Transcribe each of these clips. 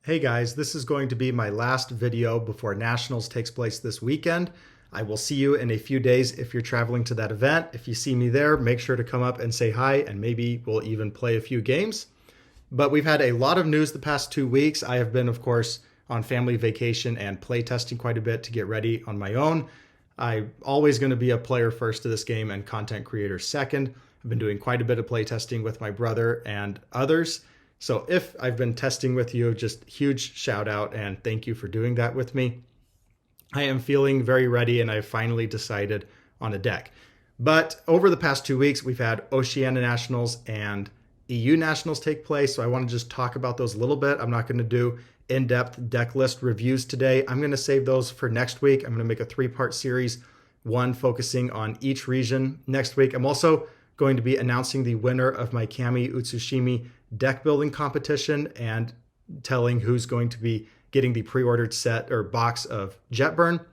Hey guys, this is going to be my last video before Nationals takes place this weekend. I will see you in a few days if you're traveling to that event. If you see me there, make sure to come up and say hi, and maybe we'll even play a few games. But we've had a lot of news the past 2 weeks. I have been, of course, on family vacation and play testing quite a bit to get ready on my own. I'm always going to be a player first to this game and content creator second. I've been doing quite a bit of play testing with my brother and others. So if I've been testing with you, just huge shout out and thank you for doing that with me. I am feeling very ready and I've finally decided on a deck. But over the past 2 weeks, we've had Oceania Nationals and EU Nationals take place. So I want to just talk about those a little bit. I'm not going to do in-depth deck list reviews today. I'm going to save those for next week. I'm going to make a 3-part series, one focusing on each region next week. I'm also going to be announcing the winner of my Kami Utsushimi deck building competition and telling who's going to be getting the pre-ordered set or box of Jetburn.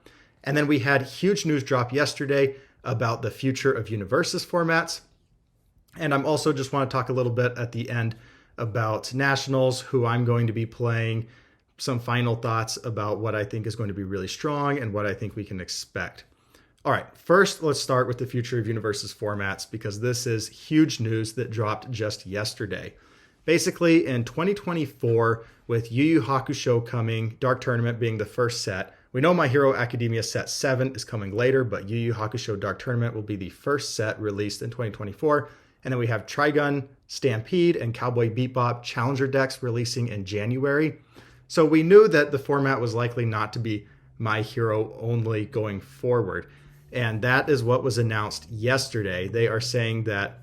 And then we had huge news drop yesterday about the future of Universus formats. And I'm also just want to talk a little bit at the end about Nationals, who I'm going to be playing, some final thoughts about what I think is going to be really strong and what I think we can expect. All right, first, let's start with the future of Universus formats because this is huge news that dropped just yesterday. Basically, in 2024, with Yu Yu Hakusho coming, Dark Tournament being the first set, we know My Hero Academia Set 7 is coming later, but Yu Yu Hakusho Dark Tournament will be the first set released in 2024. And then we have Trigun, Stampede, and Cowboy Bebop Challenger decks releasing in January. So we knew that the format was likely not to be My Hero only going forward. And that is what was announced yesterday. They are saying that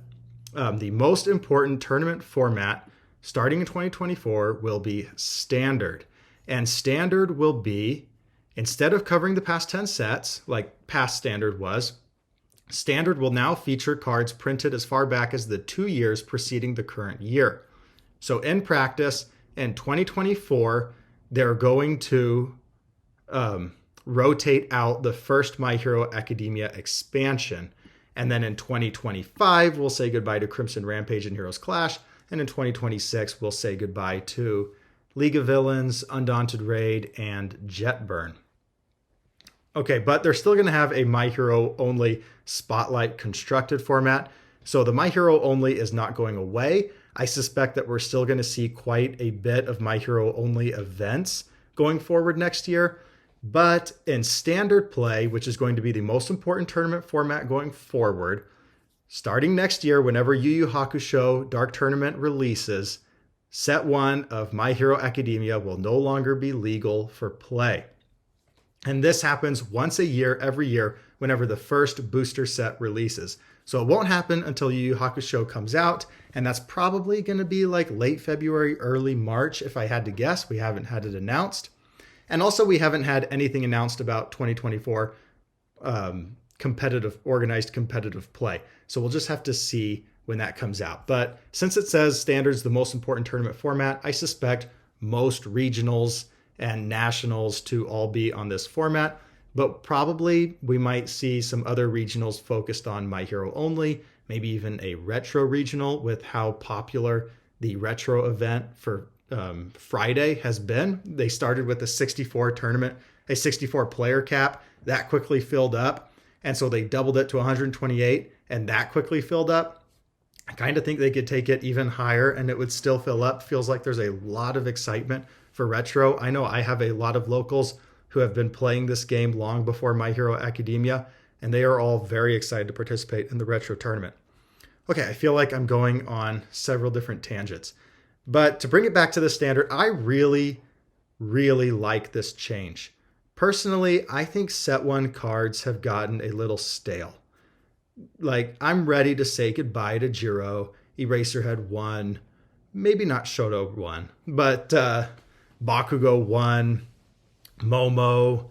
the most important tournament format starting in 2024 will be Standard. And Standard will be, instead of covering the past 10 sets, like past Standard was, Standard will now feature cards printed as far back as the 2 years preceding the current year. So in practice, in 2024, they're going to rotate out the first My Hero Academia expansion. And then in 2025, we'll say goodbye to Crimson Rampage and Heroes Clash. And in 2026, we'll say goodbye to League of Villains, Undaunted Raid, and Jetburn. Okay, but they're still going to have a My Hero only Spotlight constructed format. So the My Hero only is not going away. I suspect that we're still going to see quite a bit of My Hero only events going forward next year. But in Standard play, which is going to be the most important tournament format going forward, starting next year, whenever Yu Yu Hakusho Dark Tournament releases, Set 1 of My Hero Academia will no longer be legal for play. And this happens once a year, every year, whenever the first booster set releases. So it won't happen until Yu Yu Hakusho comes out, and that's probably going to be like late February, early March, if I had to guess. We haven't had it announced. And also, we haven't had anything announced about 2024 organized competitive play. So we'll just have to see when that comes out. But since it says Standard's the most important tournament format, I suspect most regionals and nationals to all be on this format. But probably we might see some other regionals focused on My Hero only, maybe even a retro regional with how popular the retro event for Friday has been. They started with a 64 tournament, a 64 player cap that quickly filled up. And so they doubled it to 128 and that quickly filled up. I kind of think they could take it even higher and it would still fill up. Feels like there's a lot of excitement for retro. I know I have a lot of locals who have been playing this game long before My Hero Academia, and they are all very excited to participate in the retro tournament. Okay, I feel like I'm going on several different tangents. But to bring it back to the Standard, I really, really like this change. Personally, I think Set 1 cards have gotten a little stale. Like, I'm ready to say goodbye to Jiro, Eraserhead 1, maybe not Shoto 1, but Bakugo 1, Momo,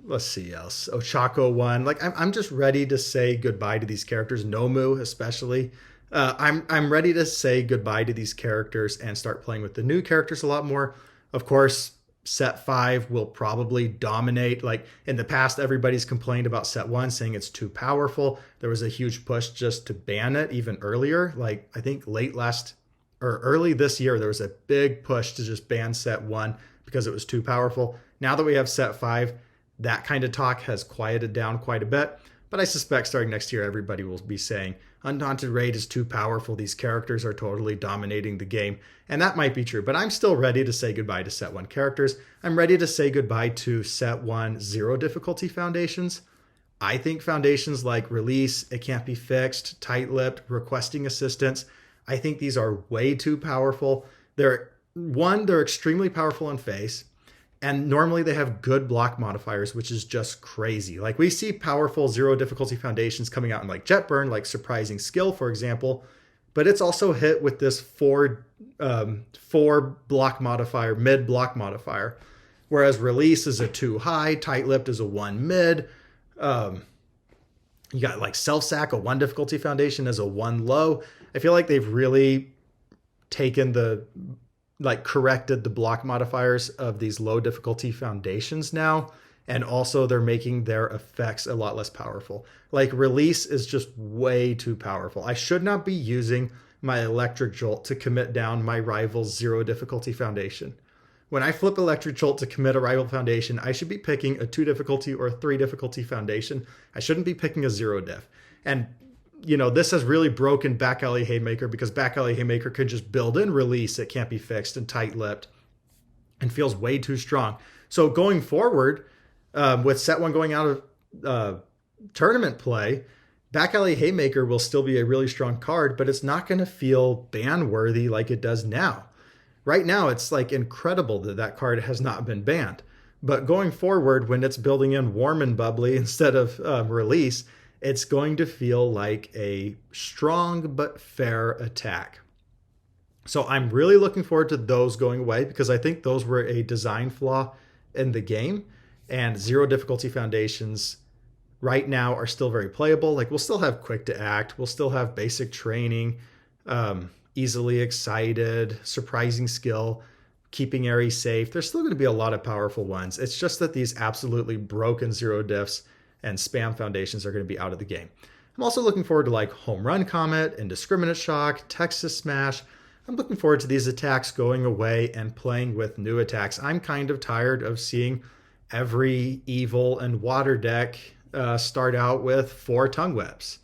let's see else, Ochako 1. Like, I'm just ready to say goodbye to these characters, Nomu especially. I'm ready to say goodbye to these characters and start playing with the new characters a lot more. Of course, Set 5 will probably dominate. Like in the past, everybody's complained about Set 1 saying it's too powerful. There was a huge push just to ban it even earlier. Like I think late last or early this year, there was a big push to just ban set 1 because it was too powerful. Now that we have set 5, that kind of talk has quieted down quite a bit. But I suspect starting next year, everybody will be saying Undaunted Raid is too powerful. These characters are totally dominating the game. And that might be true, but I'm still ready to say goodbye to set 1 characters. I'm ready to say goodbye to set 1 0 difficulty foundations. I think foundations like Release, It Can't Be Fixed, Tight-Lipped, Requesting Assistance, I think these are way too powerful. They're extremely powerful in face. And normally they have good block modifiers, which is just crazy. Like we see powerful 0 difficulty foundations coming out in like Jetburn, like Surprising Skill, for example. But it's also hit with this 4 block modifier, mid block modifier. Whereas Release is a 2 high, Tight-Lipped is a 1 mid. You got like Self-Sack, a 1 difficulty foundation as a 1 low. I feel like they've really taken corrected the block modifiers of these low difficulty foundations now. And also they're making their effects a lot less powerful. Like Release is just way too powerful. I should not be using my Electric Jolt to commit down my rival's 0 difficulty foundation. When I flip Electric Jolt to commit a rival foundation, I should be picking a 2 difficulty or a 3 difficulty foundation. I shouldn't be picking a 0 diff. And this has really broken Back Alley Haymaker because Back Alley Haymaker could just build in Release, It Can't Be Fixed, and Tight-Lipped, and feels way too strong. So going forward, with set 1 going out of tournament play, Back Alley Haymaker will still be a really strong card, but it's not going to feel ban-worthy like it does now. Right now, it's like incredible that card has not been banned. But going forward, when it's building in Warm and Bubbly instead of Release, it's going to feel like a strong but fair attack. So I'm really looking forward to those going away because I think those were a design flaw in the game. And 0 difficulty foundations right now are still very playable. Like we'll still have Quick to Act. We'll still have Basic Training, Easily Excited, Surprising Skill, Keeping Aerie Safe. There's still going to be a lot of powerful ones. It's just that these absolutely broken 0 diffs and spam foundations are going to be out of the game. I'm also looking forward to like Home Run Comet, Indiscriminate Shock, Texas Smash. I'm looking forward to these attacks going away and playing with new attacks. I'm kind of tired of seeing every Evil and Water deck start out with 4 Tongue Whips.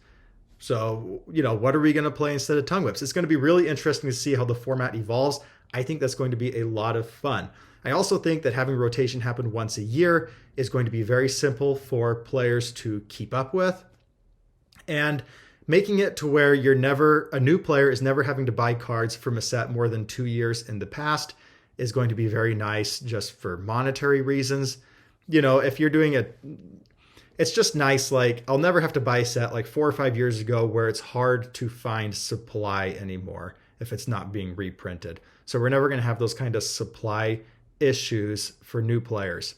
So, what are we going to play instead of Tongue Whips? It's going to be really interesting to see how the format evolves. I think that's going to be a lot of fun. I also think that having rotation happen once a year is going to be very simple for players to keep up with. And making it to where a new player is never having to buy cards from a set more than 2 years in the past is going to be very nice just for monetary reasons. If you're doing it's just nice. Like I'll never have to buy a set like 4 or 5 years ago where it's hard to find supply anymore if it's not being reprinted. So we're never going to have those kind of supply issues for new players.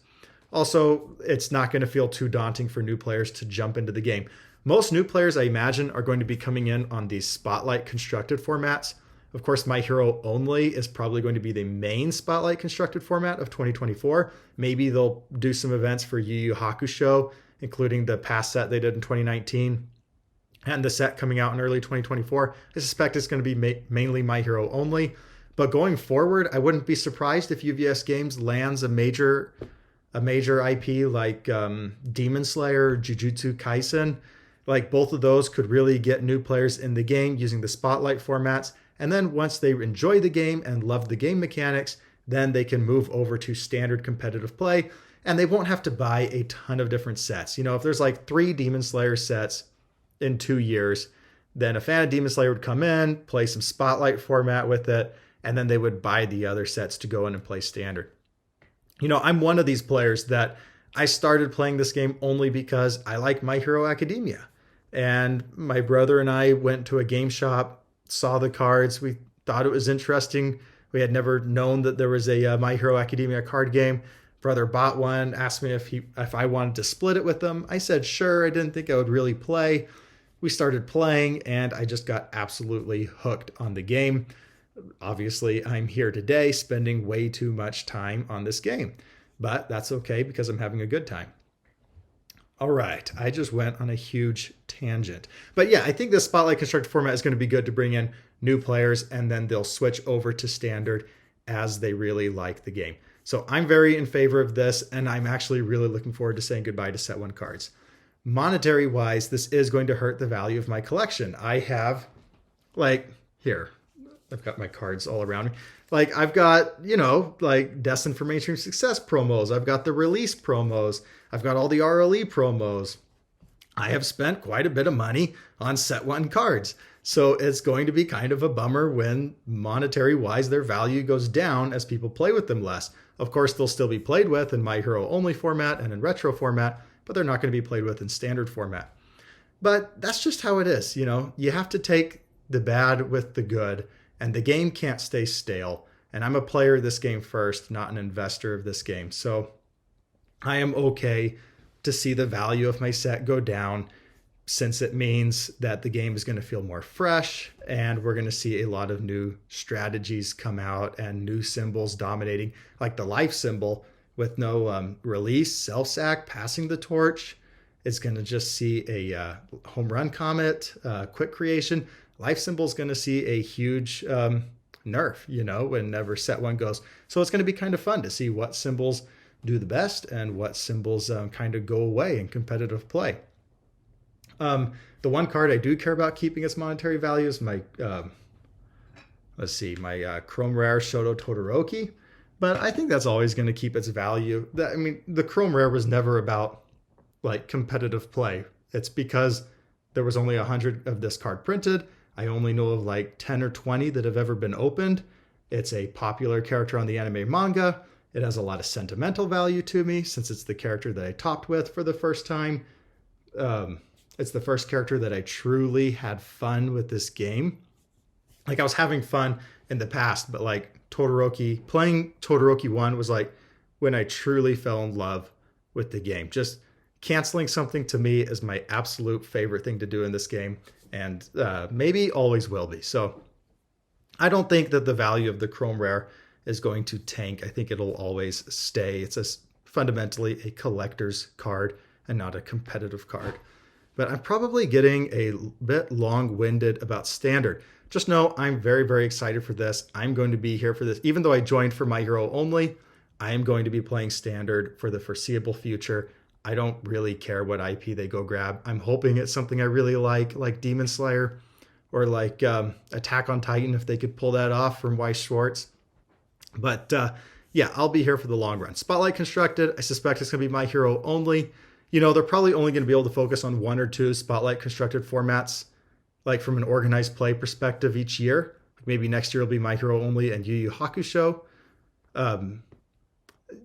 Also, it's not going to feel too daunting for new players to jump into the game. Most new players, I imagine, are going to be coming in on these Spotlight constructed formats. Of course, My Hero Only is probably going to be the main Spotlight constructed format of 2024. Maybe they'll do some events for Yu Yu Hakusho, including the past set they did in 2019 and the set coming out in early 2024. I suspect it's going to be mainly My Hero Only. But going forward, I wouldn't be surprised if UVS Games lands a major IP like Demon Slayer, Jujutsu Kaisen. Like both of those could really get new players in the game using the Spotlight formats. And then once they enjoy the game and love the game mechanics, then they can move over to standard competitive play and they won't have to buy a ton of different sets. If there's like 3 Demon Slayer sets in 2 years, then a fan of Demon Slayer would come in, play some Spotlight format with it, and then they would buy the other sets to go in and play standard. I'm one of these players that I started playing this game only because I like My Hero Academia. And my brother and I went to a game shop, saw the cards. We thought it was interesting. We had never known that there was a My Hero Academia card game. Brother bought one, asked me if I wanted to split it with him. I said, sure. I didn't think I would really play. We started playing and I just got absolutely hooked on the game. Obviously, I'm here today spending way too much time on this game, but that's okay because I'm having a good time. All right, I just went on a huge tangent. But yeah, I think the Spotlight constructed format is going to be good to bring in new players, and then they'll switch over to standard as they really like the game. So I'm very in favor of this, and I'm actually really looking forward to saying goodbye to set 1 cards. Monetary wise, this is going to hurt the value of my collection. I have, like, here, I've got my cards all around me. Like, I've got, like Destined for Mainstream Success promos. I've got the release promos. I've got all the RLE promos. I have spent quite a bit of money on set 1 cards. So it's going to be kind of a bummer when monetary wise their value goes down as people play with them less. Of course, they'll still be played with in My Hero Only format and in retro format, but they're not going to be played with in standard format. But that's just how it is. You have to take the bad with the good, and the game can't stay stale. And I'm a player of this game first, not an investor of this game. So I am okay to see the value of my set go down, since it means that the game is going to feel more fresh, and we're going to see a lot of new strategies come out and new symbols dominating, like the life symbol with no release, self-sack, passing the torch. It's going to just see a home run comet, quick creation. Life symbol is going to see a huge nerf, whenever set 1 goes. So it's going to be kind of fun to see what symbols do the best and what symbols kind of go away in competitive play. The one card I do care about keeping its monetary value is my, my Chrome Rare Shoto Todoroki. But I think that's always going to keep its value. The Chrome Rare was never about like competitive play. It's because there was only 100 of this card printed. I only know of like 10 or 20 that have ever been opened. It's a popular character on the anime manga. It has a lot of sentimental value to me since it's the character that I topped with for the first time. It's the first character that I truly had fun with this game. Like, I was having fun in the past, but like playing Todoroki 1 was like when I truly fell in love with the game. Just canceling something to me is my absolute favorite thing to do in this game, and maybe always will be. So I don't think that the value of the Chrome Rare is going to tank. I think it'll always stay. It's fundamentally a collector's card and not a competitive card. But I'm probably getting a bit long-winded about standard. Just know I'm very, very excited for this. I'm going to be here for this. Even though I joined for My Hero Only, I am going to be playing standard for the foreseeable future. I don't really care what IP they go grab. I'm hoping it's something I really like Demon Slayer, or like Attack on Titan, if they could pull that off from Weiss Schwartz. But yeah, I'll be here for the long run. Spotlight Constructed, I suspect it's going to be My Hero Only. They're probably only going to be able to focus on 1 or 2 Spotlight Constructed formats, like from an organized play perspective each year. Maybe next year will be My Hero Only and Yu Yu Hakusho.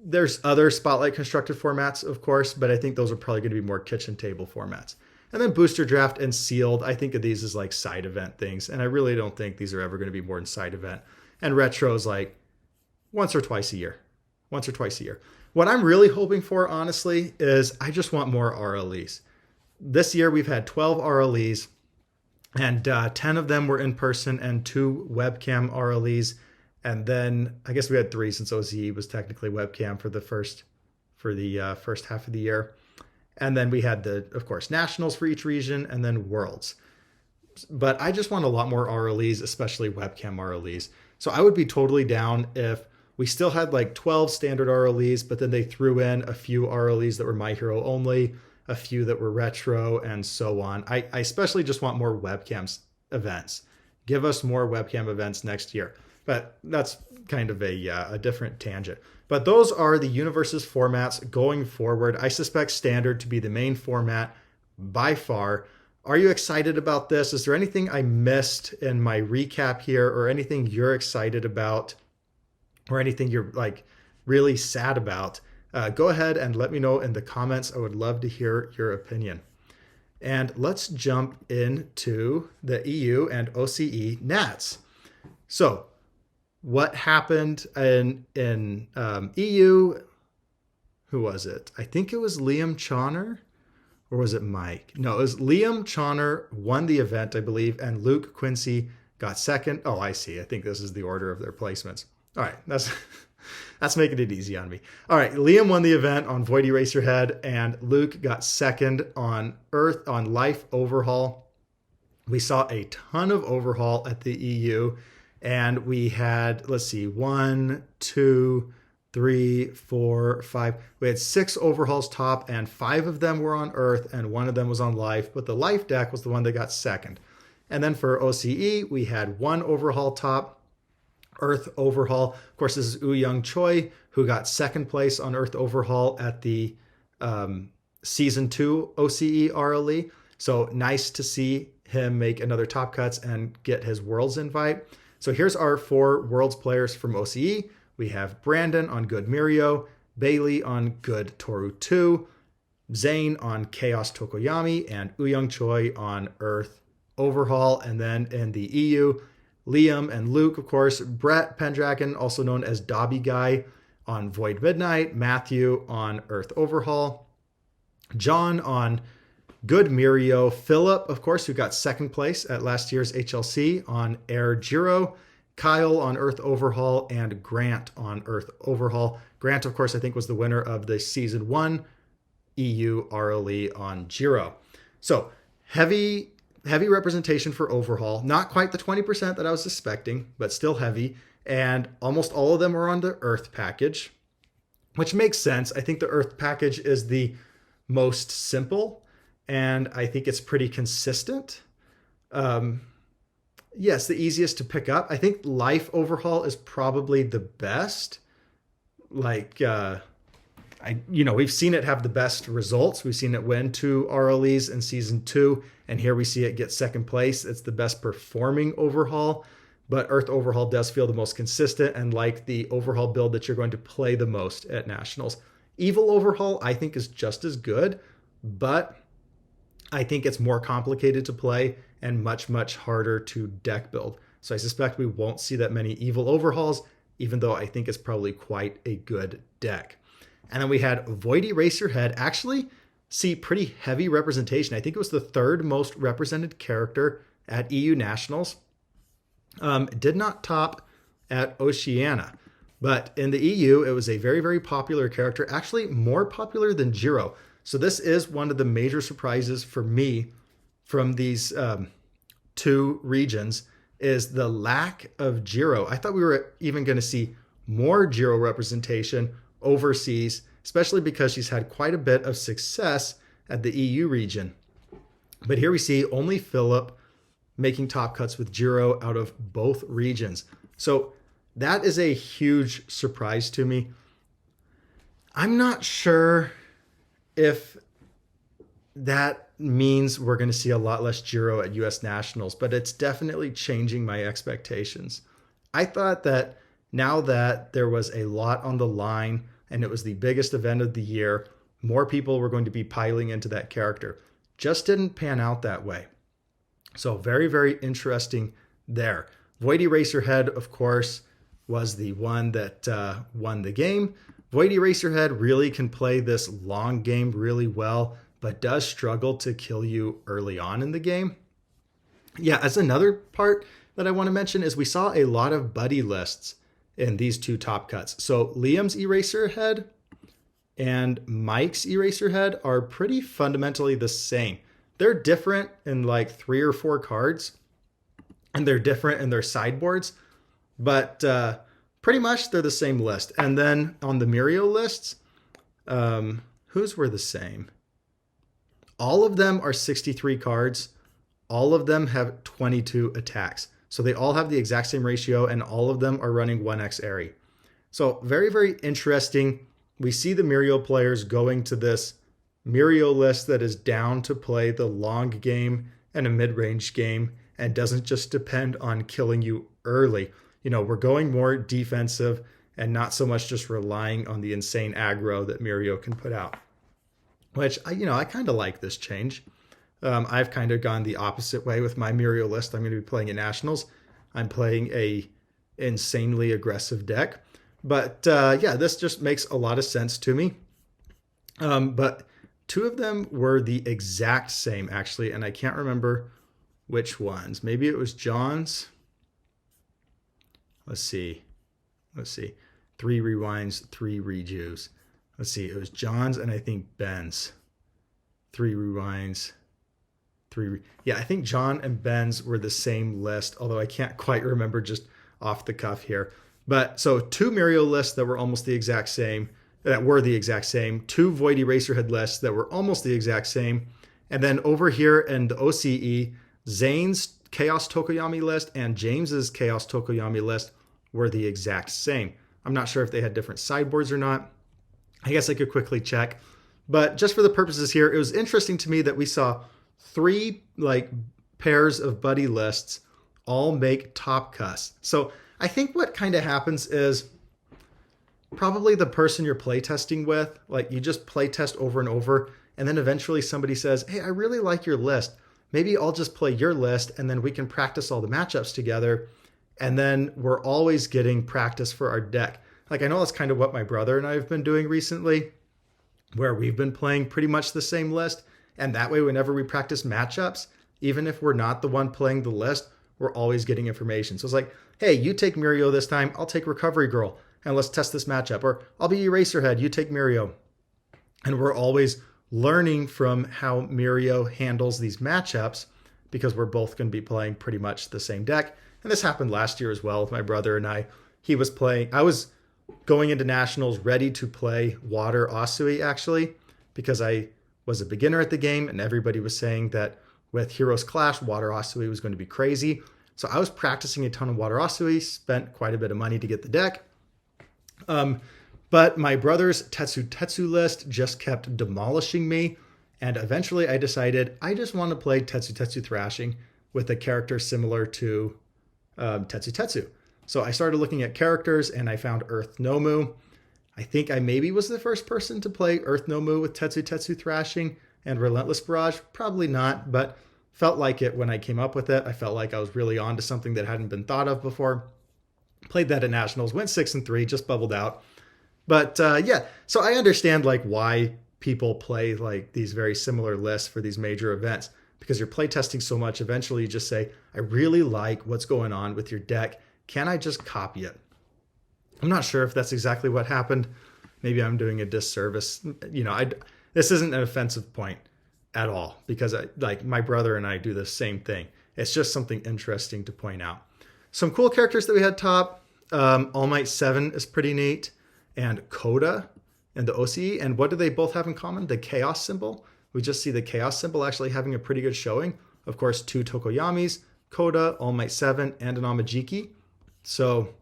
There's other Spotlight Constructed formats, of course, but I think those are probably going to be more kitchen table formats. And then Booster Draft and Sealed, I think of these as like side event things, and I really don't think these are ever going to be more than side event. And Retro is like once or twice a year. What I'm really hoping for, honestly, is I just want more RLEs. This year we've had 12 RLEs, and 10 of them were in person and 2 webcam RLEs. And then I guess we had 3 since OCE was technically webcam for the first half of the year. And then we had of course, nationals for each region, and then worlds. But I just want a lot more RLEs, especially webcam RLEs. So I would be totally down if we still had like 12 standard RLEs, but then they threw in a few RLEs that were My Hero Only, a few that were retro, and so on. I especially just want more webcams events. Give us more webcam events next year. But that's kind of a different tangent. But those are the Universus formats going forward. I suspect standard to be the main format by far. Are you excited about this? Is there anything I missed in my recap here, or anything you're excited about, or anything you're like really sad about? Go ahead and let me know in the comments. I would love to hear your opinion. And let's jump into the EU and OCE Nats. So what happened in EU? Who was it? I think it was Liam Chawner, or was it Mike? No, it was Liam Chawner won the event, I believe, and Luke Quincy got second. Oh, I see. I think this is the order of their placements. All right, that's making it easy on me. All right, Liam won the event on Void Eraserhead, and Luke got second on Life Overhaul. We saw a ton of overhaul at the EU, and we had, let's see, 1, 2, 3, 4, 5. We had 6 overhauls top, and 5 of them were on Earth, and 1 of them was on Life, but the Life deck was the one that got second. And then for OCE, we had 1 overhaul top, Earth overhaul. Of course, this is Young Choi, who got second place on Earth overhaul at the Season 2 OCE RLE. So nice to see him make another top cuts and get his Worlds invite. So here's our 4 Worlds players from OCE. We have Brandon on Good Mirio, Bailey on Good Toru 2, Zane on Chaos Tokoyami, and Young Choi on Earth Overhaul. And then in the EU, Liam and Luke, of course, Brett Pendragon, also known as Dobby Guy, on Void Midnight, Matthew on Earth Overhaul, John on Good Mirio, Philip, of course, who got second place at last year's HLC on Air Giro, Kyle on Earth Overhaul, and Grant on Earth Overhaul. Grant, of course, I think was the winner of the Season 1 EU RLE on Giro. So heavy representation for Overhaul. Not quite the 20% that I was expecting, but still heavy. And almost all of them are on the Earth package, which makes sense. I think the Earth package is the most simple, and I think it's pretty consistent. Yes, the easiest to pick up. I think Life Overhaul is probably the best. Like, we've seen it have the best results. We've seen it win 2 RLEs in Season 2, and here we see it get second place. It's the best performing Overhaul, but Earth Overhaul does feel the most consistent and like the Overhaul build that you're going to play the most at Nationals. Evil Overhaul, I think, is just as good, but I think it's more complicated to play and much, much harder to deck build. So I suspect we won't see that many Evil Overhauls, even though I think it's probably quite a good deck. And then we had Void Eraserhead actually see pretty heavy representation. I think it was the 3rd most represented character at EU Nationals. It did not top at Oceania, but in the EU, it was a very, very popular character, actually more popular than Giro. So this is one of the major surprises for me from these 2 regions, is the lack of Giro. I thought we were even going to see more Giro representation overseas, especially because she's had quite a bit of success at the EU region. But here we see only Philip making top cuts with Giro out of both regions. So that is a huge surprise to me. I'm not sure if that means we're going to see a lot less Giro at US Nationals, but it's definitely changing my expectations. I thought that now that there was a lot on the line and it was the biggest event of the year, more people were going to be piling into that character. Just didn't pan out that way. So very, very interesting there. Void Eraserhead, of course, was the one that won the game. Void Eraserhead really can play this long game really well, but does struggle to kill you early on in the game. Yeah, as another part that I want to mention is we saw a lot of buddy lists in these 2 top cuts. So Liam's Eraserhead and Mike's Eraserhead are pretty fundamentally the same. They're different in like 3 or 4 cards, and they're different in their sideboards, but pretty much they're the same list. And then on the Mirio lists, whose were the same? All of them are 63 cards. All of them have 22 attacks. So they all have the exact same ratio, and all of them are running 1x Airy. So very, very interesting. We see the Mirio players going to this Mirio list that is down to play the long game and a mid-range game and doesn't just depend on killing you early. We're going more defensive and not so much just relying on the insane aggro that Mirio can put out, which I kind of like this change. I've kind of gone the opposite way with my Mirio list. I'm going to be playing at Nationals. I'm playing a insanely aggressive deck. But yeah, this just makes a lot of sense to me. But 2 of them were the exact same, actually, and I can't remember which ones. Maybe it was John's. Let's see. 3 rewinds, 3 rejues. Let's see. It was John's and I think Ben's. 3 rewinds. three. Yeah, I think John and Ben's were the same list, although I can't quite remember just off the cuff here. But so 2 Mirio lists that were almost the exact same, that were the exact same, 2 Void Eraserhead lists that were almost the exact same. And then over here in the OCE, Zane's Chaos Tokoyami list and James's Chaos Tokoyami list were the exact same. I'm not sure if they had different sideboards or not. I guess I could quickly check. But just for the purposes here, it was interesting to me that we saw 3 pairs of buddy lists all make top cuts. So I think what kind of happens is probably the person you're playtesting with, you just playtest over and over, and then eventually somebody says, hey, I really like your list. Maybe I'll just play your list and then we can practice all the matchups together. And then we're always getting practice for our deck. I know that's kind of what my brother and I have been doing recently, where we've been playing pretty much the same list. And that way, whenever we practice matchups, even if we're not the one playing the list, we're always getting information. So it's like, hey, you take Mirio this time, I'll take Recovery Girl, and let's test this matchup. Or I'll be Eraserhead, you take Mirio. And we're always learning from how Mirio handles these matchups because we're both going to be playing pretty much the same deck. And this happened last year as well with my brother and I. I was going into nationals ready to play Water OCE actually, because I was a beginner at the game and everybody was saying that with Heroes Clash, Water OCE was going to be crazy. So I was practicing a ton of Water OCE, spent quite a bit of money to get the deck. But my brother's Tetsu list just kept demolishing me. And eventually I decided I just want to play Tetsu Thrashing with a character similar to Tetsu. So I started looking at characters and I found Earth Nomu. I think I maybe was the first person to play Earth Nomu with Tetsu Thrashing and Relentless Barrage. Probably not, but felt like it when I came up with it. I felt like I was really on to something that hadn't been thought of before. Played that at Nationals, went 6-3, just bubbled out. But yeah, so I understand why people play these very similar lists for these major events, because you're playtesting so much. Eventually you just say, I really like what's going on with your deck. Can I just copy it? I'm not sure if that's exactly what happened. Maybe I'm doing a disservice. This isn't an offensive point at all, because my brother and I do the same thing. It's just something interesting to point out. Some cool characters that we had top. All Might 7 is pretty neat. And Coda and the OCE. And what do they both have in common? The Chaos symbol. We just see the Chaos symbol actually having a pretty good showing. Of course, 2 Tokoyamis, Coda, All Might 7, and an Amajiki. So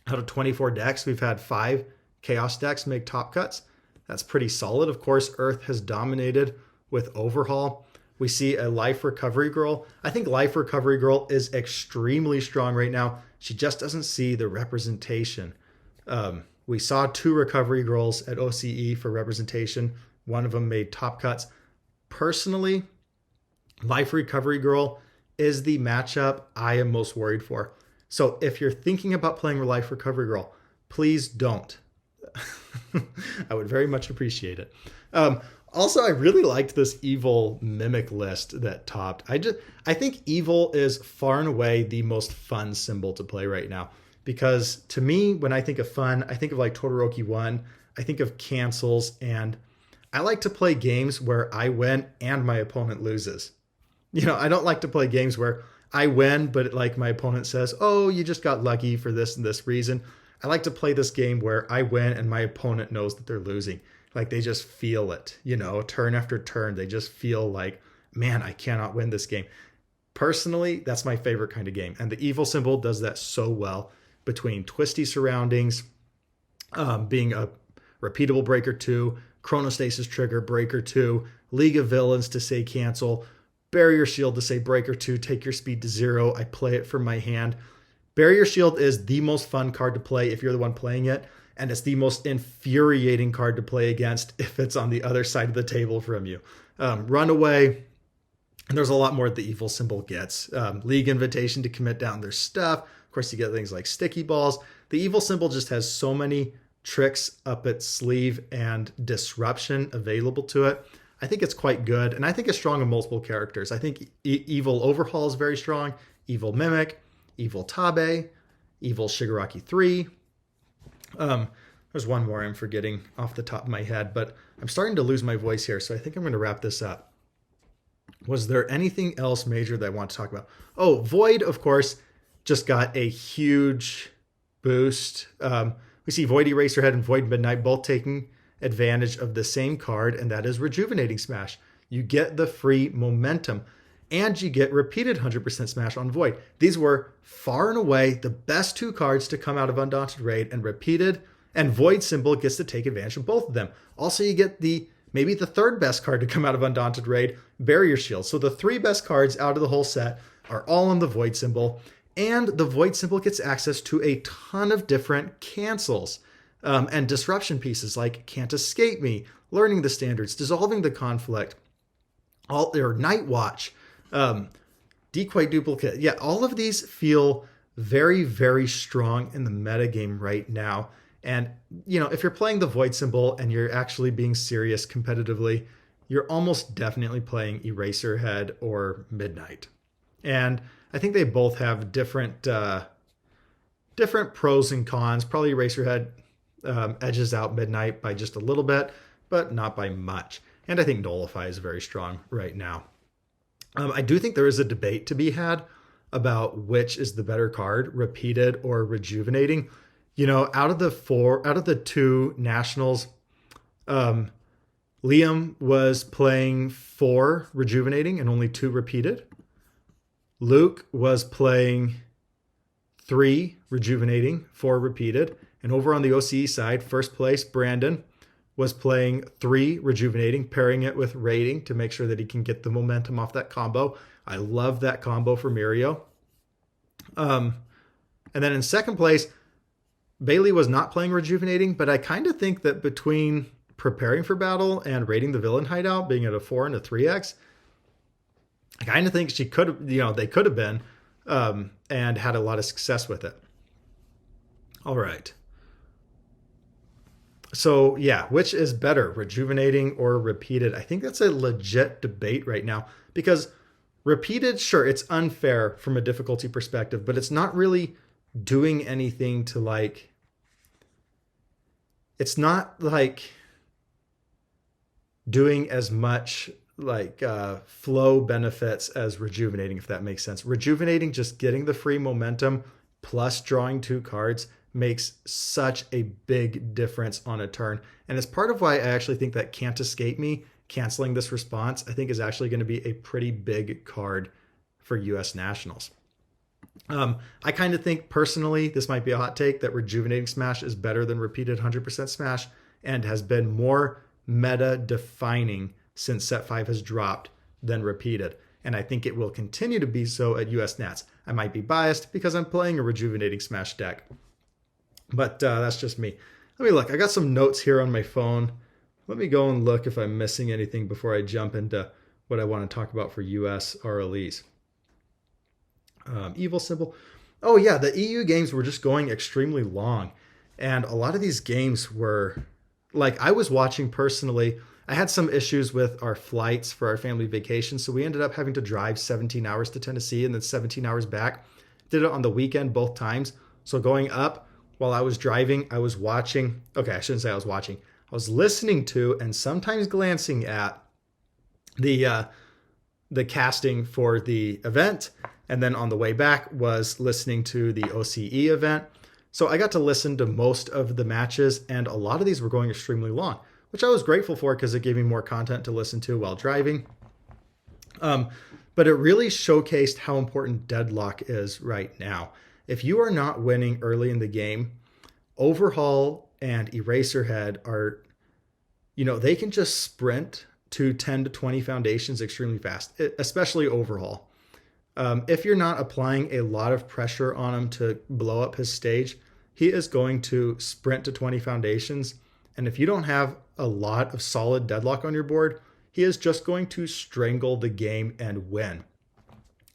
out of 24 decks, we've had 5 Chaos decks make top cuts. That's pretty solid. Of course, Earth has dominated with Overhaul. We see a Life Recovery Girl. I think Life Recovery Girl is extremely strong right now. She just doesn't see the representation. We saw 2 Recovery Girls at OCE for representation. One of them made top cuts. Personally, Life Recovery Girl is the matchup I am most worried for. So if you're thinking about playing Life Recovery Girl, please don't. I would very much appreciate it. Also, I really liked this Evil Mimic list that topped. I think Evil is far and away the most fun symbol to play right now. Because to me, when I think of fun, I think of Todoroki 1, I think of cancels, and I like to play games where I win and my opponent loses. I don't like to play games where I win, but my opponent says, oh, you just got lucky for this and this reason. I like to play this game where I win and my opponent knows that they're losing. They just feel it, turn after turn. They just feel man, I cannot win this game. Personally, that's my favorite kind of game. And the Evil symbol does that so well. Between twisty surroundings, being a repeatable breaker 2, chronostasis trigger breaker 2, League of Villains to say cancel, barrier shield to say breaker 2, take your speed to 0. I play it from my hand. Barrier shield is the most fun card to play if you're the one playing it, and it's the most infuriating card to play against if it's on the other side of the table from you. Runaway, and there's a lot more the Evil symbol gets. League invitation to commit down their stuff. Of course, you get things like sticky balls. The Evil symbol just has so many tricks up its sleeve and disruption available to it. I think it's quite good, and I think it's strong in multiple characters. I think Evil Overhaul is very strong. Evil Mimic, Evil Tabe, Evil Shigaraki 3. There's one more I'm forgetting off the top of my head, but I'm starting to lose my voice here, so I think I'm going to wrap this up. Was there anything else major that I want to talk about? Oh, Void, of course, just got a huge boost. We see Void Eraserhead and Void Midnight both taking advantage of the same card, and that is Rejuvenating Smash. You get the free momentum, and you get repeated 100% Smash on Void. These were far and away the best two cards to come out of Undaunted Raid, and repeated, and Void Symbol gets to take advantage of both of them. Also, you get maybe the third best card to come out of Undaunted Raid, Barrier Shield. So the three best cards out of the whole set are all on the Void Symbol, and the Void Symbol gets access to a ton of different cancels and disruption pieces like Can't Escape Me, Learning the Standards, Dissolving the Conflict, Night Watch, Decoy Duplicate. Yeah, all of these feel very, very strong in the metagame right now. And, if you're playing the Void Symbol and you're actually being serious competitively, you're almost definitely playing Eraserhead or Midnight. And I think they both have different pros and cons. Probably Eraserhead edges out Midnight by just a little bit, but not by much. And I think Nullify is very strong right now. I do think there is a debate to be had about which is the better card, Repeated or Rejuvenating. Out of the two Nationals, Liam was playing 4 Rejuvenating and only 2 Repeated. Luke was playing 3 Rejuvenating, 4 Repeated. And over on the OCE side, first place, Brandon was playing 3 Rejuvenating, pairing it with Raiding to make sure that he can get the momentum off that combo. I love that combo for Mirio. And then in second place, Bailey was not playing Rejuvenating, but I kind of think that between preparing for battle and raiding the villain hideout, being at a 4 and a 3x, I kind of think she could have, they could have been, and had a lot of success with it. All right. So yeah, which is better, Rejuvenating or Repeated? I think that's a legit debate right now, because Repeated, sure, it's unfair from a difficulty perspective, but it's not really doing anything to it's not doing as much flow benefits as Rejuvenating, if that makes sense. Rejuvenating, just getting the free momentum plus drawing 2 cards, makes such a big difference on a turn. And it's part of why I actually think that Can't Escape Me, canceling this response, I think is actually going to be a pretty big card for US Nationals. I kind of think personally, this might be a hot take, that Rejuvenating Smash is better than Repeated 100% Smash and has been more meta defining since set 5 has dropped than Repeated. And I think it will continue to be so at US Nats. I might be biased because I'm playing a Rejuvenating Smash deck, but that's just me. Let me look. I got some notes here on my phone. Let me go and look if I'm missing anything before I jump into what I want to talk about for US RLEs. Evil Symbol. Oh yeah, the EU games were just going extremely long. And a lot of these games were, I was watching personally, I had some issues with our flights for our family vacation. So we ended up having to drive 17 hours to Tennessee and then 17 hours back. Did it on the weekend both times. So going up while I was driving, I was watching. Okay, I shouldn't say I was watching. I was listening to and sometimes glancing at the casting for the event. And then on the way back was listening to the OCE event. So I got to listen to most of the matches, and a lot of these were going extremely long, which I was grateful for because it gave me more content to listen to while driving. But it really showcased how important deadlock is right now. If you are not winning early in the game, Overhaul and Eraserhead are, they can just sprint to 10 to 20 foundations extremely fast, especially Overhaul. If you're not applying a lot of pressure on him to blow up his stage, he is going to sprint to 20 foundations. And if you don't have a lot of solid deadlock on your board, he is just going to strangle the game and win.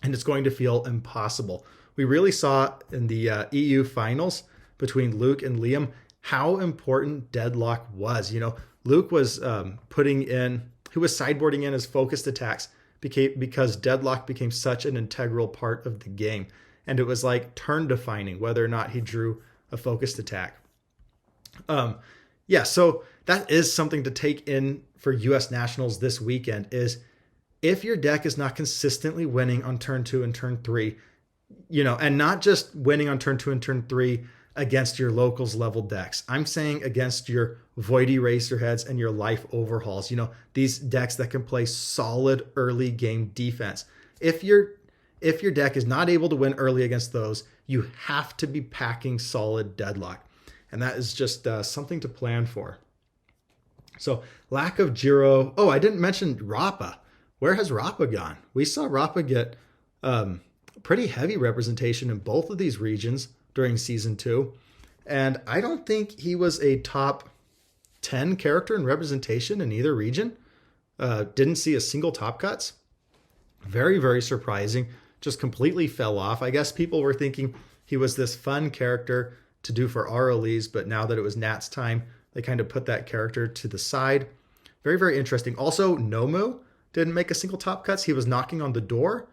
And it's going to feel impossible. We really saw in the EU finals between Luke and Liam how important deadlock was. Luke was he was sideboarding in his focused attacks because deadlock became such an integral part of the game. And it was turn defining whether or not he drew a focused attack. So that is something to take in for US Nationals this weekend, is if your deck is not consistently winning on turn 2 and turn 3, and not just winning on turn 2 and turn 3 against your locals level decks. I'm saying against your Void Eraserheads and your Life Overhauls, these decks that can play solid early game defense. If your deck is not able to win early against those, you have to be packing solid Deadlock. And that is just something to plan for. So lack of Jiro. Oh, I didn't mention Rappa. Where has Rappa gone? We saw Rappa get pretty heavy representation in both of these regions during season 2. And I don't think he was a top 10 character in representation in either region. Didn't see a single top cuts. Very, very surprising. Just completely fell off. I guess people were thinking he was this fun character to do for RLEs, but now that it was Nat's time, they kind of put that character to the side. Very, very interesting. Also, Nomu didn't make a single top cuts. He was knocking on the door.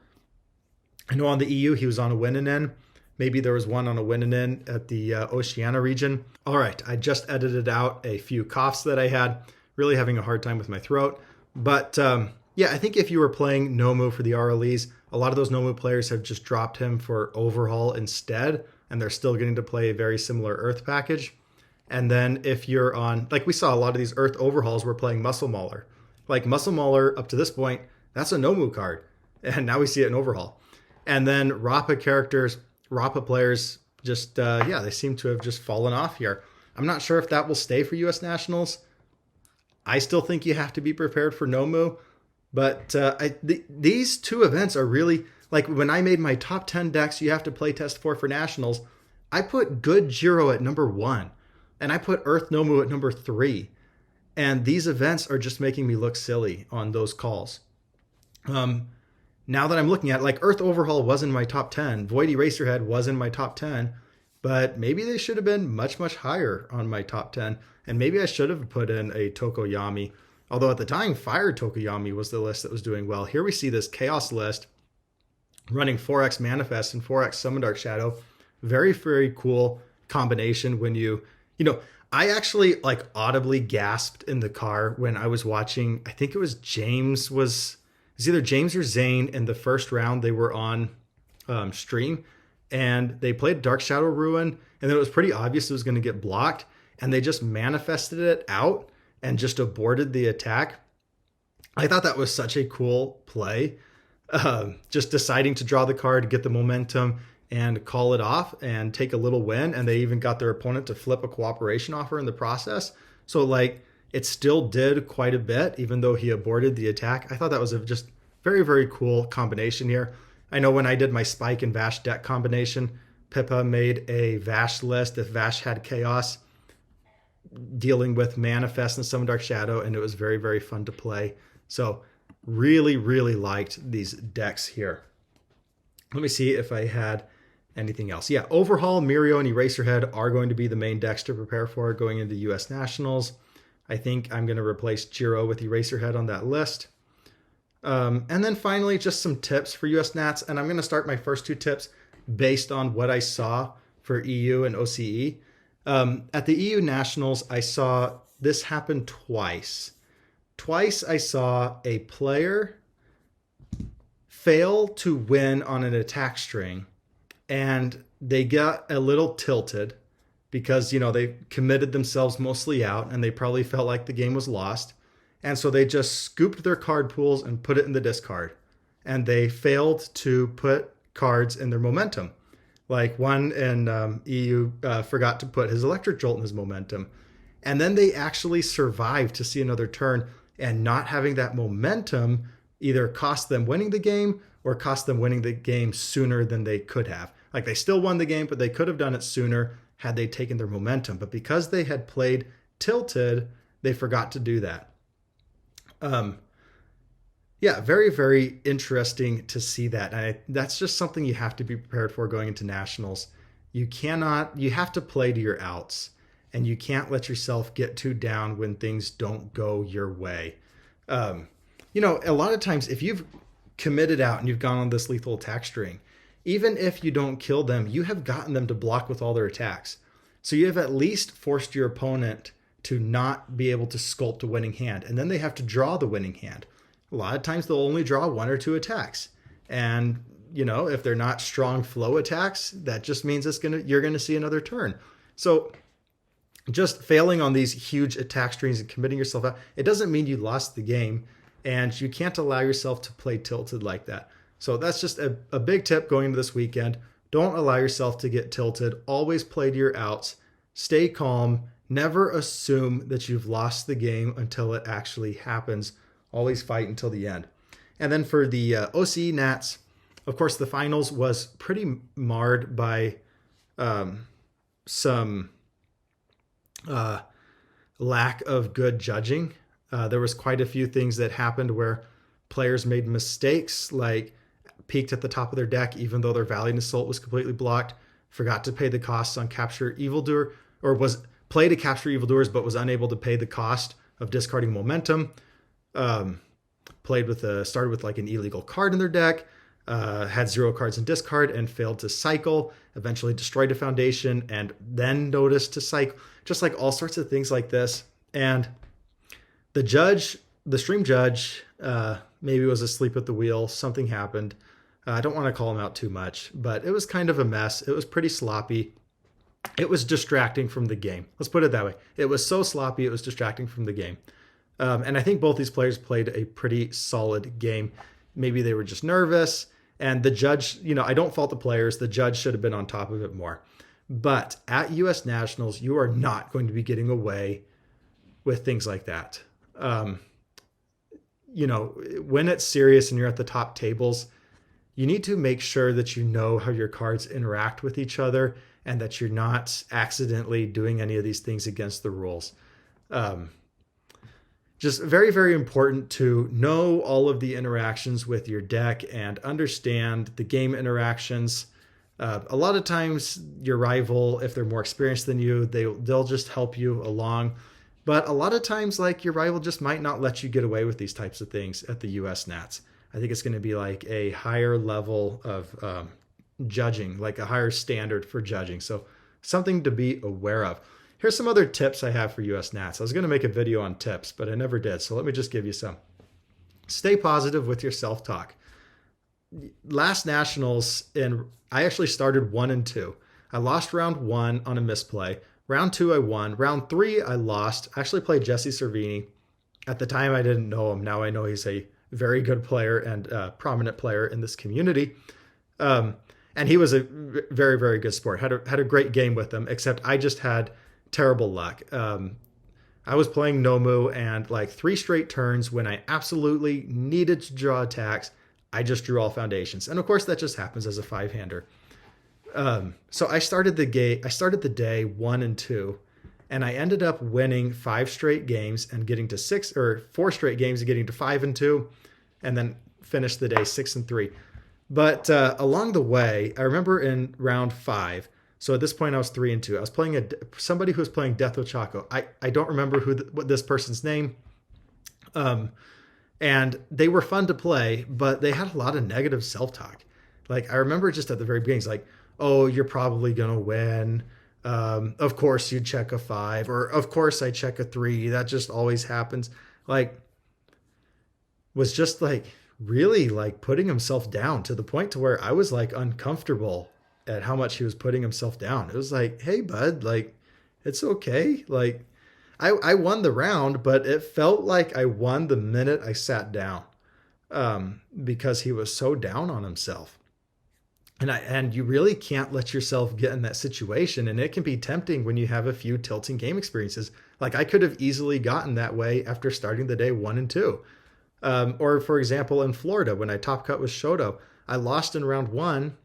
I know on the EU, he was on a win-in. Maybe there was one on a win-in at the Oceania region. All right, I just edited out a few coughs that I had. Really having a hard time with my throat. But yeah, I think if you were playing Nomu for the RLEs, a lot of those Nomu players have just dropped him for Overhaul instead, and they're still getting to play a very similar Earth package. And then if you're on, like we saw a lot of these Earth Overhauls were playing Muscle Mauler. Like Muscle Mauler, up to this point, that's a Nomu card. And now we see it in Overhaul. And then Rappa characters, Rappa players, just, they seem to have just fallen off here. I'm not sure if that will stay for US Nationals. I still think you have to be prepared for Nomu. But these two events are really, like when I made my top 10 decks you have to play test for Nationals, I put good Jiro at number 1. And I put Earth Nomu at number 3. And these events are just making me look silly on those calls. Now that I'm looking at it, like Earth Overhaul was in my top 10, Void Eraserhead was in my top 10, but maybe they should have been much, much higher on my top 10. And maybe I should have put in a Tokoyami. Although at the time, Fire Tokoyami was the list that was doing well. Here we see this Chaos list running 4x Manifest and 4x Summon Dark Shadow. Very, very cool combination when I actually like audibly gasped in the car when I was watching, I think it was either James or Zane in the first round they were on stream, and they played Dark Shadow Ruin, and then it was pretty obvious it was going to get blocked, and they just manifested it out and just aborted the attack. I thought that was such a cool play. Just deciding to draw the card, get the momentum, and call it off and take a little win. And they even got their opponent to flip a cooperation offer in the process. So like it still did quite a bit, even though he aborted the attack. I thought that was a just very, very cool combination here. I know when I did my Spike and Vash deck combination, Pippa made a Vash list if Vash had Chaos, dealing with Manifest and Summon Dark Shadow, and it was very, very fun to play. So really, really liked these decks here. Let me see if I had anything else. Yeah, Overhaul, Mirio, and Eraserhead are going to be the main decks to prepare for going into US Nationals. I think I'm going to replace Jiro with Eraserhead on that list. And then finally, just some tips for US Nats. And I'm going to start my first 2 tips based on what I saw for EU and OCE. At the EU Nationals, I saw this happen twice. Twice I saw a player fail to win on an attack string, and they got a little tilted because, they committed themselves mostly out and they probably felt like the game was lost. And so they just scooped their card pools and put it in the discard. And they failed to put cards in their momentum. Like one in EU forgot to put his Electric Jolt in his momentum. And then they actually survived to see another turn, and not having that momentum either cost them winning the game or cost them winning the game sooner than they could have. Like they still won the game, but they could have done it sooner had they taken their momentum. But because they had played tilted, they forgot to do that. Yeah, very, very interesting to see that. And that's just something you have to be prepared for going into Nationals. You have to play to your outs, and you can't let yourself get too down when things don't go your way. A lot of times if you've committed out and you've gone on this lethal attack string, even if you don't kill them, you have gotten them to block with all their attacks. So you have at least forced your opponent to not be able to sculpt a winning hand, and then they have to draw the winning hand. a lot of times they'll only draw one or two attacks. And, if they're not strong flow attacks, that just means you're going to see another turn. So just failing on these huge attack strings and committing yourself out, it doesn't mean you lost the game, and you can't allow yourself to play tilted like that. So that's just a big tip going into this weekend. Don't allow yourself to get tilted. Always play to your outs. Stay calm. Never assume that you've lost the game until it actually happens. Always fight until the end. And then for the OCE Nats, of course, the finals was pretty marred by some lack of good judging. There was quite a few things that happened where players made mistakes, like peaked at the top of their deck even though their Valiant Assault was completely blocked, forgot to pay the costs on Capture Evildoer, or was play to capture evildoers but was unable to pay the cost of discarding momentum. Started with like an illegal card in their deck, had 0 cards in discard and failed to cycle, eventually destroyed a foundation and then noticed to cycle, just like all sorts of things like this. And the stream judge, maybe was asleep at the wheel. Something happened. I don't want to call him out too much, but it was kind of a mess. It was pretty sloppy. It was distracting from the game. Let's put it that way. It was so sloppy, it was distracting from the game. And I think both these players played a pretty solid game. Maybe they were just nervous. And the judge, I don't fault the players. The judge should have been on top of it more. But at U.S. Nationals, you are not going to be getting away with things like that. When it's serious and you're at the top tables, you need to make sure that you know how your cards interact with each other and that you're not accidentally doing any of these things against the rules. Just very, very important to know all of the interactions with your deck and understand the game interactions. A lot of times your rival, if they're more experienced than you, they'll just help you along. But a lot of times, like, your rival just might not let you get away with these types of things at the US Nats. I think it's going to be like a higher level of judging, like a higher standard for judging. So something to be aware of. Here's some other tips I have for US Nats. I was going to make a video on tips, but I never did. So let me just give you some. Stay positive with your self-talk. Last Nationals, I actually started 1 and 2. I lost round 1 on a misplay. Round 2, I won. Round 3, I lost. I actually played Jesse Cervini. At the time, I didn't know him. Now I know he's a very good player and prominent player in this community. And he was a very, very good sport. Had a great game with him, except I just had terrible luck. I was playing Nomu, and like 3 straight turns when I absolutely needed to draw attacks, I just drew all foundations. And of course, that just happens as a 5-hander. So I started the day 1 and 2, and I ended up winning 5 straight games and getting to 4 straight games and getting to 5 and 2, and then finished the day 6 and 3. But along the way, I remember in round 5. So at this point, I was 3 and 2. I was playing somebody who was playing Death Ochako. I don't remember what this person's name. And they were fun to play, but they had a lot of negative self-talk. Like, I remember just at the very beginning, it's like, oh, you're probably going to win. Of course you check a 5, or of course I check a 3. That just always happens. Like, was just like really like putting himself down to the point to where I was like uncomfortable at how much he was putting himself down. It was like, hey, bud, like, it's okay. Like, I won the round, but it felt like I won the minute I sat down, because he was so down on himself. And you really can't let yourself get in that situation. And it can be tempting when you have a few tilting game experiences. Like, I could have easily gotten that way after starting the day 1 and 2. Or for example, in Florida, when I top cut with Shoto, I lost in round 1,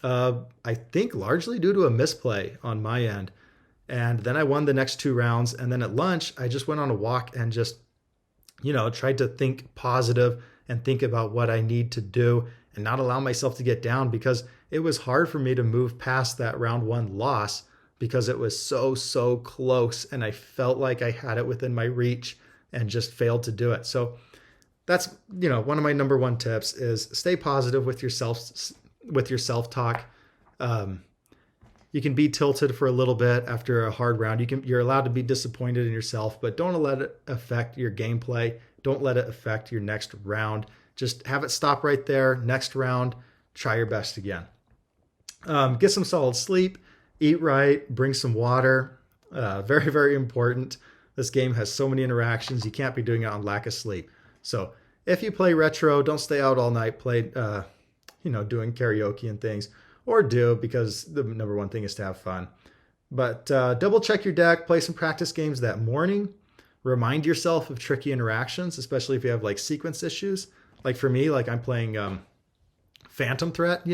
I think largely due to a misplay on my end. And then I won the next 2 rounds. And then at lunch, I just went on a walk and just, tried to think positive and think about what I need to do and not allow myself to get down, because it was hard for me to move past that round 1 loss because it was so close. And I felt like I had it within my reach and just failed to do it. So that's, one of my number 1 tips is stay positive with your self-talk. You can be tilted for a little bit after a hard round. You're allowed to be disappointed in yourself, but don't let it affect your gameplay. Don't let it affect your next round. Just have it stop right there. Next round, try your best again. Get some solid sleep, eat right, bring some water. Very, very important. This game has so many interactions. You can't be doing it on lack of sleep. So if you play retro, don't stay out all night, play, doing karaoke and things, or do, because the number one thing is to have fun. But double check your deck, play some practice games that morning. Remind yourself of tricky interactions, especially if you have like sequence issues. Like for me, like I'm playing Phantom Threat,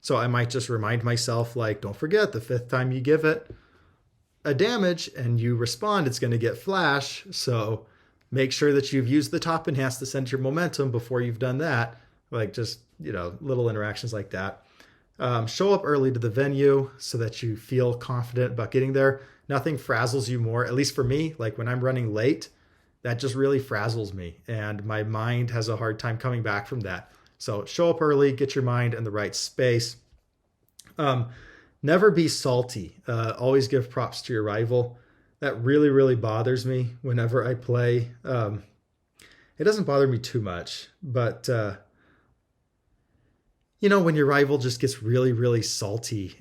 so I might just remind myself, like, don't forget the 5th time you give it a damage and you respond, it's going to get flash. So make sure that you've used the top enhance to send your momentum before you've done that. Like just, little interactions like that. Show up early to the venue so that you feel confident about getting there. Nothing frazzles you more, at least for me. Like when I'm running late, that just really frazzles me and my mind has a hard time coming back from that. So show up early, get your mind in the right space. Never be salty. Always give props to your rival. That really, really bothers me whenever I play. It doesn't bother me too much, but when your rival just gets really, really salty,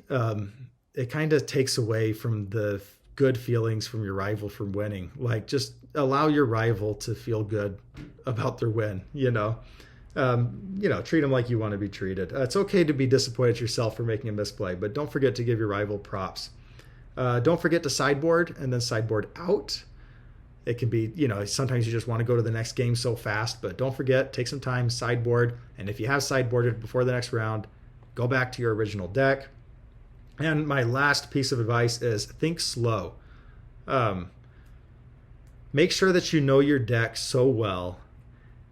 it kind of takes away from the good feelings from your rival from winning. Like just allow your rival to feel good about their win, treat them like you want to be treated. It's okay to be disappointed yourself for making a misplay, but don't forget to give your rival props. Don't forget to sideboard and then sideboard out. It can be, sometimes you just want to go to the next game so fast, but don't forget, take some time, sideboard. And if you have sideboarded before the next round, go back to your original deck. And my last piece of advice is think slow. Make sure that you know your deck so well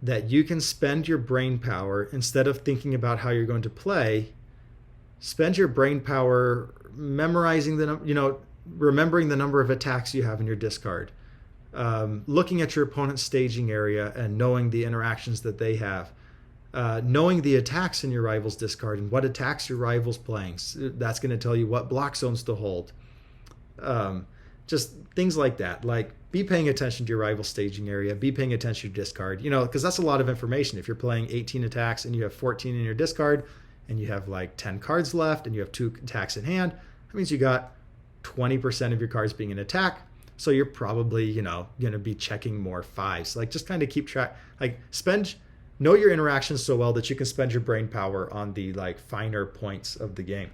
that you can spend your brain power instead of thinking about how you're going to play. Spend your brain power memorizing remembering the number of attacks you have in your discard. Looking at your opponent's staging area and knowing the interactions that they have. Knowing the attacks in your rival's discard and what attacks your rival's playing. That's going to tell you what block zones to hold. Just things like that. Like be paying attention to your rival's staging area. Be paying attention to your discard. Because that's a lot of information. If you're playing 18 attacks and you have 14 in your discard and you have like 10 cards left and you have 2 attacks in hand, that means you got 20% of your cards being an attack. So you're probably, going to be checking more 5s. Like just kind of keep track. Like know your interactions so well that you can spend your brain power on the like finer points of the game.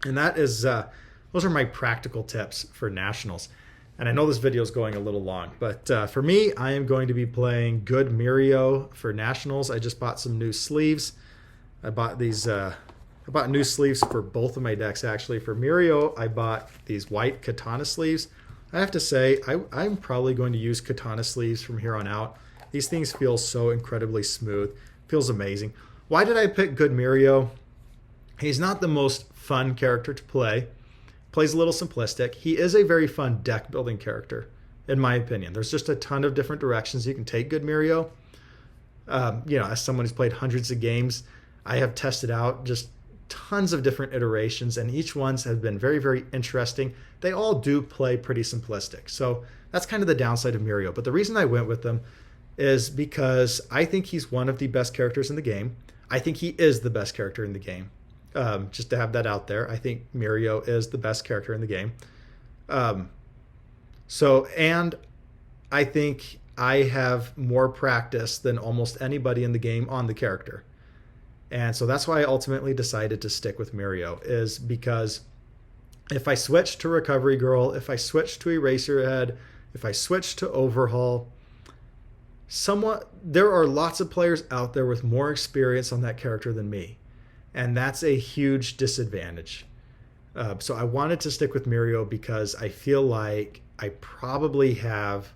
And that is, those are my practical tips for Nationals. And I know this video is going a little long, but for me, I am going to be playing Good Mirio for Nationals. I just bought some new sleeves. I bought new sleeves for both of my decks, actually. For Mirio, I bought these white katana sleeves. I have to say, I'm probably going to use katana sleeves from here on out. These things feel so incredibly smooth. Feels amazing. Why did I pick Good Mirio? He's not the most fun character to play. Plays a little simplistic. He is a very fun deck building character, in my opinion. There's just a ton of different directions you can take Good Mirio. As someone who's played hundreds of games, I have tested out just tons of different iterations, and each ones have been very, very interesting. They all do play pretty simplistic. So that's kind of the downside of Mirio. But the reason I went with them is because I think he's one of the best characters in the game. I think he is the best character in the game. Just to have that out there, I think Mirio is the best character in the game. And I think I have more practice than almost anybody in the game on the character. And so that's why I ultimately decided to stick with Mirio, is because if I switch to Recovery Girl, if I switch to Eraserhead, if I switch to Overhaul, there are lots of players out there with more experience on that character than me. And that's a huge disadvantage. So I wanted to stick with Mirio because I feel like I probably have,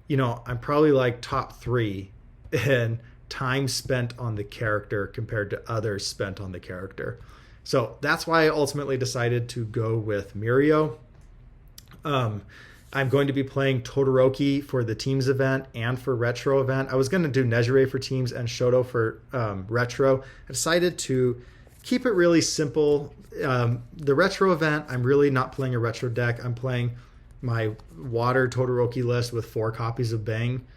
I'm probably like top 3 in time spent on the character compared to others spent on the character. So that's why I ultimately decided to go with Mirio. I'm going to be playing Todoroki for the Teams event and for Retro event. I was going to do Nejire for Teams and Shoto for Retro. I decided to keep it really simple. The Retro event, I'm really not playing a Retro deck. I'm playing my Water Todoroki list with 4 copies of Bang.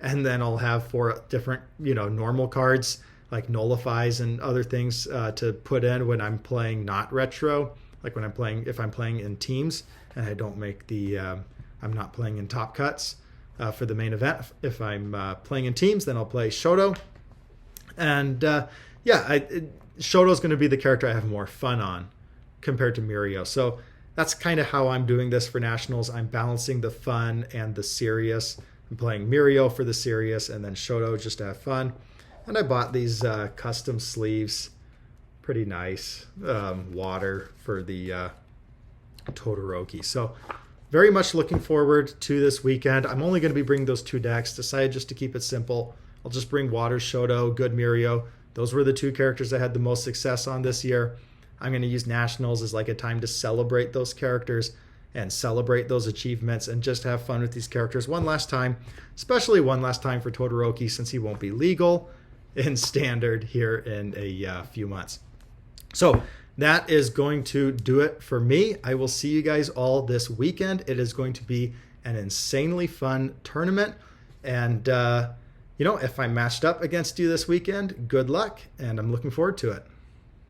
and then I'll have 4 different, normal cards like nullifies and other things to put in when I'm playing not retro, like when if I'm playing in teams and I don't make I'm not playing in top cuts for the main event. If I'm playing in teams, then I'll play Shoto. And Shoto's going to be the character I have more fun on compared to Mirio. So that's kind of how I'm doing this for Nationals. I'm balancing the fun and the serious. I'm playing Mirio for the serious and then Shoto just to have fun. And I bought these custom sleeves. Pretty nice. Water for the Todoroki. So very much looking forward to this weekend. I'm only going to be bringing those 2 decks. Decided just to keep it simple. I'll just bring Water, Shoto, Good Mirio. Those were the 2 characters I had the most success on this year. I'm going to use Nationals as like a time to celebrate those characters and celebrate those achievements and just have fun with these characters one last time, especially one last time for Todoroki since he won't be legal in Standard here in a few months. So that is going to do it for me. I will see you guys all this weekend. It is going to be an insanely fun tournament. And, if I'm matched up against you this weekend, good luck. And I'm looking forward to it.